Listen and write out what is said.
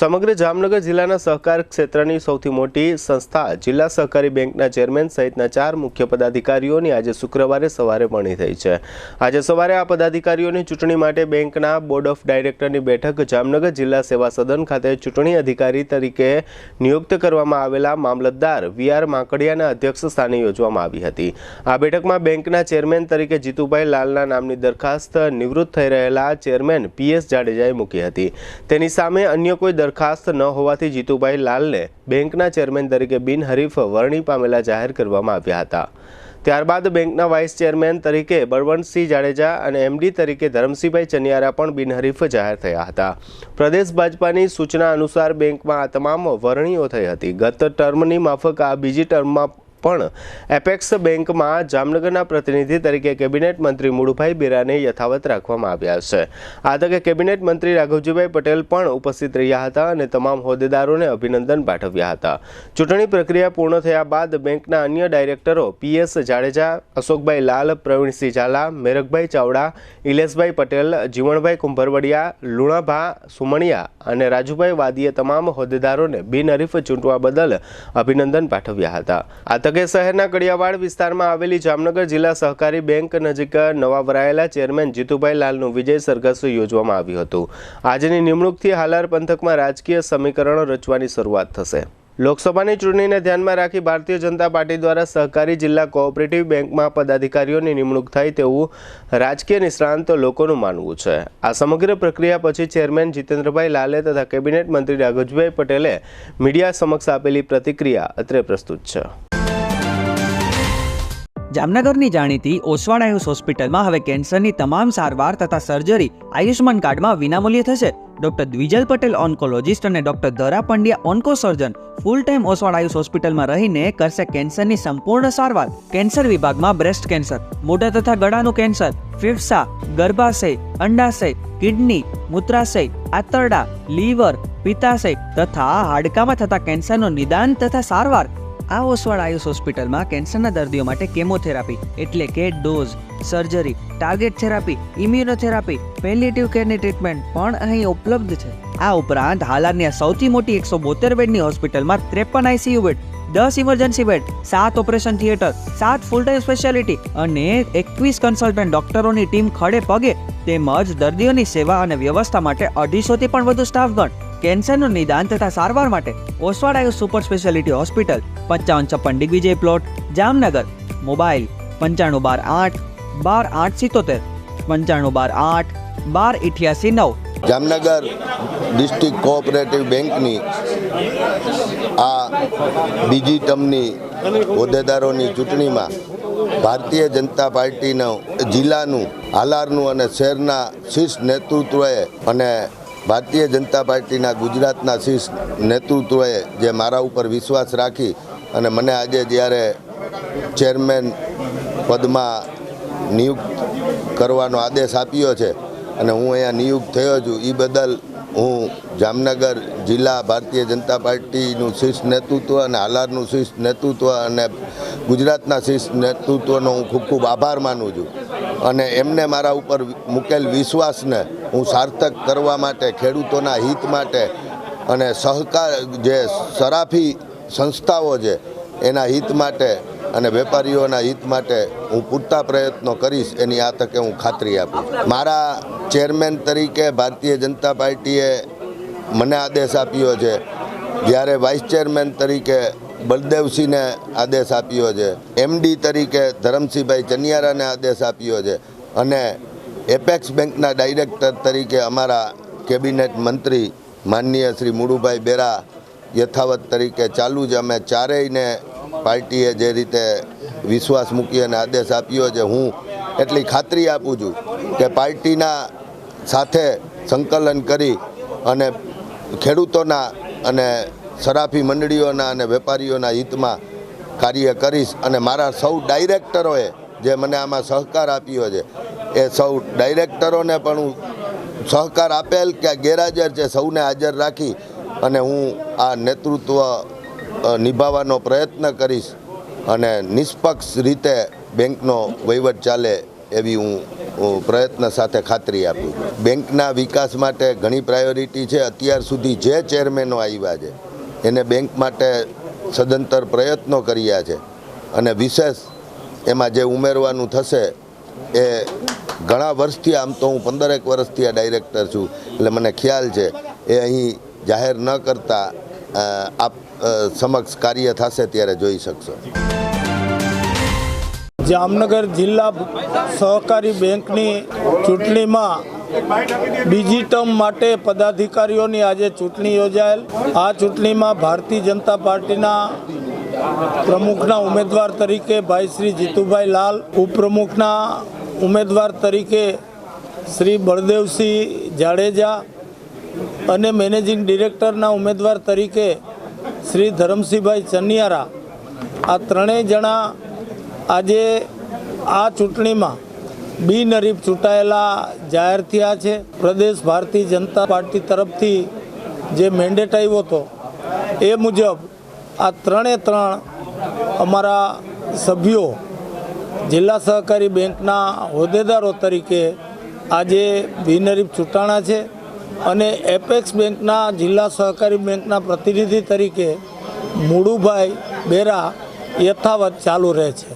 સમગ્ર જામનગર જિલ્લાના સહકાર ક્ષેત્રની સૌથી મોટી સંસ્થા જિલ્લા સહકારી બેંકના ચેરમેન સહિતના 4 મુખ્ય પદાધિકારીઓની આજે શુક્રવારે સવારે વરણી થઈ છે। આજે સવારે આ પદાધિકારીઓની ચૂંટણી માટે બેંકના બોર્ડ ઓફ ડાયરેક્ટરની બેઠક જામનગર જિલ્લા સેવા સદન ખાતે ચૂંટણી અધિકારી તરીકે નિયુક્ત કરવામાં આવેલા મામલતદાર વીઆર માકડિયાના અધ્યક્ષ સ્થાને યોજવામાં આવી હતી। આ બેઠકમાં બેંકના ચેરમેન તરીકે જીતુભાઈ લાલના નામની દરખાસ્ત નિવૃત્ત થઈ રહેલા ચેરમેન પીએસ જાડેજાએ મૂકી હતી। તેની સામે અન્ય કોઈ દરખાસ્ત ન હોવાથી જીતુભાઈ લાલને બેંકના ચેરમેન તરીકે બિનહરીફ વરણી પામેલા જાહેર કરવામાં આવ્યા હતા। ત્યારબાદ બેંકના વાઇસ ચેરમેન તરીકે બળવંતસિંહ જાડેજા અને એમડી તરીકે ધરમસિંહભાઈ ચનિયારા પણ બિનહરીફ જાહેર થયા હતા। પ્રદેશ ભાજપાની સૂચના અનુસાર બેંકમાં આ તમામ વરણીઓ થઈ હતી। ગત ટર્મની માફક આ બીજી ટર્મમાં પણ એપેક્સ બેંકમાં જામનગરના પ્રતિનિધિ તરીકે કેબિનેટ મંત્રી મુળુભાઈ બેરાને યથાવત રાખવામાં આવ્યા છે। આ તકે કેબિનેટ મંત્રી રાઘવજીભાઈ પટેલ પણ ઉપસ્થિત રહ્યા હતા અને તમામ હોદ્દેદારોને અભિનંદન પાઠવ્યા હતા। ચૂંટણી પ્રક્રિયા પૂર્ણ થયા બાદ બેંકના અન્ય ડાયરેક્ટરો પીએસ જાડેજા, અશોકભાઈ લાલ, પ્રવીણસિંહ ઝાલા, મેરકભાઈ ચાવડા, ઇલેશભાઈ પટેલ, જીવણભાઈ કુંભરવડિયા, લુણાભા સુમણિયા અને રાજુભાઈ વાદીએ તમામ હોદ્દેદારોને બિનહરીફ ચૂંટવા બદલ અભિનંદન પાઠવ્યા હતા। કે શહેરના કડિયાવાડ વિસ્તારમાં આવેલી જામનગર જિલ્લા સહકારી બેંક નજીક નવા વરાયેલા ચેરમેન જીતુભાઈ લાલનું વિજય સરઘસ યોજવામાં આવ્યું હતું। આજની નિમણૂકથી હાલાર પંથકમાં રાજકીય સમીકરણો રચવાની શરૂઆત થશે। લોકસભાની ચૂંટણીને ધ્યાનમાં રાખી ભારતીય જનતા પાર્ટી દ્વારા સહકારી જિલ્લા કોઓપરેટિવ બેંકમાં પદાધિકારીઓની નિમણૂક થાય તેવું રાજકીય નિષ્ણાંત લોકોનું માનવું છે। આ સમગ્ર પ્રક્રિયા પછી ચેરમેન જીતેન્દ્રભાઈ લાલે તથા કેબિનેટ મંત્રી રાઘવજીભાઈ પટેલે મીડિયા સમક્ષ આપેલી પ્રતિક્રિયા અત્રે પ્રસ્તુત છે। જામનગરની જાણીતી ઓસવાડ આયુષ હોસ્પિટલમાં હવે કેન્સરની તમામ સારવાર તથા સર્જરી આયુષ્માન કાર્ડમાં વિનામૂલ્યે થશે। ડોક્ટર દ્વિજલ પટેલ ઓન્કોલોજીસ્ટ અને ડોક્ટર ધરા પંડ્યા ઓન્કોસર્જન ફૂલ ટાઈમ ઓસવાડ આયુષ હોસ્પિટલમાં રહીને કરશે કેન્સરની સંપૂર્ણ સારવાર। કેન્સર વિભાગમાં બ્રેસ્ટ કેન્સર, મોઢા તથા ગળાનું કેન્સર, ફેફસા, ગર્ભાશય, અંડાશય, કિડની, મૂત્રાશય, આંતરડા, લીવર, પિત્તાશય તથા હાડકામાં થતા કેન્સરનું નિદાન તથા સારવાર। આ ઓસવાડ આયુષ હોસ્પિટલમાં કેન્સરના દર્દીઓ માટે કેમોથેરાપી એટલે કે dose, surgery, target therapy, immunotherapy, palliative કેરની ટ્રીટમેન્ટ પણ અહીં ઉપલબ્ધ છે। આ ઉપરાંત હાલારની આ સૌથી મોટી 172 બેડની હોસ્પિટલમાં 53 ICU bed, 10 emergency bed, 7 operation theatre, 7 full time speciality અને 21 કન્સલ્ટન્ટ ડોક્ટરોની ટીમ ખડે પગે તેમજ દર્દીઓની સેવા અને વ્યવસ્થા માટે 250 થી પણ વધુ સ્ટાફગણ। કેન્સરનું નિદાન તથા સારવાર માટે Oswal Ayush super speciality hospital, 5556 Digvijay plot, Jamnagar. Mobile 9512 12877 9512 8 128 9। Jamnagar district cooperative બેંકની આ બીજી ટર્મની હોદ્દેદારોની ચૂંટણીમાં ભારતીય જનતા પાર્ટીનું જિલ્લાનું, હાલારનું અને શહેરના શીર્ષ નેતૃત્વએ અને ભારતીય જનતા પાર્ટીના ગુજરાતના શીર્ષ નેતૃત્વએ જે મારા ઉપર વિશ્વાસ રાખી અને મને આજે જ્યારે ચેરમેન પદમાં નિયુક્ત કરવાનો આદેશ આપ્યો છે અને હું અહીંયા નિયુક્ત થયો છું, એ બદલ હું જામનગર જિલ્લા ભારતીય જનતા પાર્ટીનું શીર્ષ નેતૃત્વ અને હાલારનું શીર્ષ નેતૃત્વ અને ગુજરાતના શીર્ષ નેતૃત્વનો હું ખૂબ ખૂબ આભાર માનું છું અને એમને મારા ઉપર મૂકેલ વિશ્વાસને હું સાર્થક કરવા માટે, ખેડૂતોના હિત માટે અને સહકાર જે સરાફી સંસ્થાઓ છે એના હિત માટે અને વેપારીઓના હિત માટે હું પૂરતા પ્રયત્નો કરીશ, એની આ તકે હું ખાતરી આપું। મારા ચેરમેન તરીકે ભારતીય જનતા પાર્ટીએ મને આદેશ આપ્યો છે, જ્યારે વાઇસ ચેરમેન તરીકે બળદેવસિંહને આદેશ આપ્યો છે, એમડી તરીકે ધરમસિંહભાઈ ચનિયારાને આદેશ આપ્યો છે અને એપેક્સ બેંકના ડાયરેક્ટર તરીકે અમારા કેબિનેટ મંત્રી માનનીય શ્રી મુળુભાઈ બેરા યથાવત તરીકે ચાલુ છે। અમે ચારેયને પાર્ટીએ જે રીતે વિશ્વાસ મૂકી અને આદેશ આપ્યો છે, હું એટલી ખાતરી આપું છું કે પાર્ટીના સાથે સંકલન કરી અને ખેડૂતોના અને સરાફી મંડળીઓના અને વેપારીઓના હિતમાં કાર્ય કરીશ અને મારા સૌ ડાયરેક્ટરોએ જે મને આમાં સહકાર આપ્યો છે એ સૌ ડાયરેક્ટરોને પણ હું સહકાર આપેલ કે ગેરહાજર છે સૌને હાજર રાખી અને હું આ નેતૃત્વ નિભાવવાનો પ્રયત્ન કરીશ અને નિષ્પક્ષ રીતે બેંકનો વહીવટ ચાલે એવી હું પ્રયત્ન સાથે ખાતરી આપું છું. બેંકના વિકાસ માટે ઘણી પ્રાયોરિટી છે. અત્યાર સુધી જે ચેરમેનો આવ્યા છે એને બેંક માટે સદંતર પ્રયત્નો કર્યા છે અને વિશેષ એમાં જે ઉમેરવાનું થશે એ ઘણા વર્ષથી, આમ તો હું 15 વર્ષથી આ ડાયરેક્ટર છું એટલે મને ખ્યાલ છે, એ અહીં જાહેર ન કરતા આપ સમક્ષ કાર્ય થશે ત્યારે જોઈ શકશો. જામનગર જિલ્લા સહકારી બેંકની ચૂંટણીમાં બીજી ટર્મ માટે પદાધિકારીઓની આજે ચૂંટણી યોજાયેલ. આ ચૂંટણીમાં ભારતીય જનતા પાર્ટીના પ્રમુખના ઉમેદવાર તરીકે ભાઈ શ્રી જીતુભાઈ લાલ, ઉપપ્રમુખના ઉમેદવાર તરીકે શ્રી બળદેવસિંહ જાડેજા અને મેનેજિંગ ડિરેક્ટરના ઉમેદવાર તરીકે શ્રી ધરમસિંહભાઈ ચનિયારા, આ ત્રણેય જણા આજે આ ચૂંટણીમાં બિનહરીફ ચૂંટાયેલા જાહેર થયા છે. પ્રદેશ ભારતીય જનતા પાર્ટી તરફથી જે મેન્ડેટ આવ્યો હતો એ મુજબ આ ત્રણે અમારા સભ્યો જિલ્લા સહકારી બેંકના હોદ્દેદારો તરીકે આજે બિનહરીફ ચૂંટાણા છે અને એપેક્સ બેંકના જિલ્લા સહકારી બેંકના પ્રતિનિધિ તરીકે મુળુભાઈ બેરા યથાવત ચાલુ રહે છે.